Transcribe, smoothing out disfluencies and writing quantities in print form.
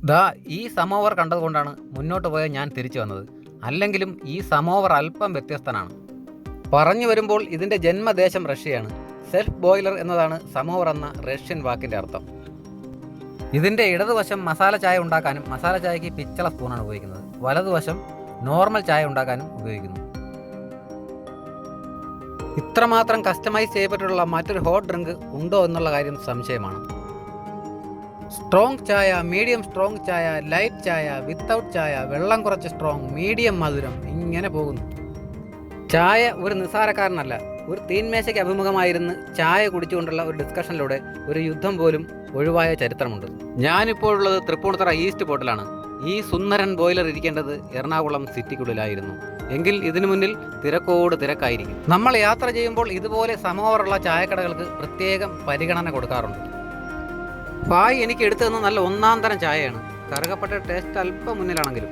ദാ ഈ സമോവർ കണ്ടതുകൊണ്ടാണ് മുന്നോട്ട് പോയ ഞാൻ തിരിച്ചു വന്നത്. അല്ലെങ്കിലും ഈ സമോവർ അല്പം വ്യത്യസ്തനാണ്. പറഞ്ഞു വരുമ്പോൾ ഇതിൻ്റെ ജന്മദേശം റഷ്യയാണ്. സെൽഫ് ബോയിലർ എന്നതാണ് സമോവർ എന്ന റഷ്യൻ വാക്കിൻ്റെ അർത്ഥം. ഇതിൻ്റെ ഇടതുവശം മസാല ചായ ഉണ്ടാക്കാനും മസാല ചായയ്ക്ക് പിച്ചള സ്പൂണാണ് ഉപയോഗിക്കുന്നത്. വലതുവശം നോർമൽ ചായ ഉണ്ടാക്കാനും ഉപയോഗിക്കുന്നു. ഇത്രമാത്രം കസ്റ്റമൈസ് ചെയ്യപ്പെട്ടിട്ടുള്ള മറ്റൊരു ഹോട്ട് ഡ്രിങ്ക് ഉണ്ടോ എന്നുള്ള കാര്യം സംശയമാണ്. സ്ട്രോങ് ചായ, മീഡിയം സ്ട്രോങ് ചായ, ലൈറ്റ് ചായ, വിത്തൗട്ട് ചായ, വെള്ളം കുറച്ച് സ്ട്രോങ്, മീഡിയം മധുരം, ഇങ്ങനെ പോകുന്നു. ചായ ഒരു നിസ്സാരക്കാരനല്ല. ഒരു തീന്മേശയ്ക്ക് അഭിമുഖമായിരുന്ന് ചായ കുടിച്ചുകൊണ്ടുള്ള ഒരു ഡിസ്കഷനിലൂടെ ഒരു യുദ്ധം പോലും ഒഴിവായ ചരിത്രമുണ്ട്. ഞാനിപ്പോഴുള്ളത് തൃപ്പൂണിത്തുറ ഈസ്റ്റ് പോർട്ടിലാണ്. ഈ സുന്ദരൻ ബോയിലർ ഇരിക്കേണ്ടത് എറണാകുളം സിറ്റിക്കുള്ളിലായിരുന്നു. എങ്കിൽ ഇതിനു മുന്നിൽ തിരക്കോട് തിരക്കായിരിക്കും. നമ്മൾ യാത്ര ചെയ്യുമ്പോൾ ഇതുപോലെ സമോവറുള്ള ചായക്കടകൾക്ക് പ്രത്യേകം പരിഗണന കൊടുക്കാറുണ്ട്. പായ് എനിക്ക് എടുത്തു തന്ന നല്ല ഒന്നാം തരം ചായയാണ്. കറുകപ്പട്ട ടേസ്റ്റ് അല്പം മുന്നിലാണെങ്കിലും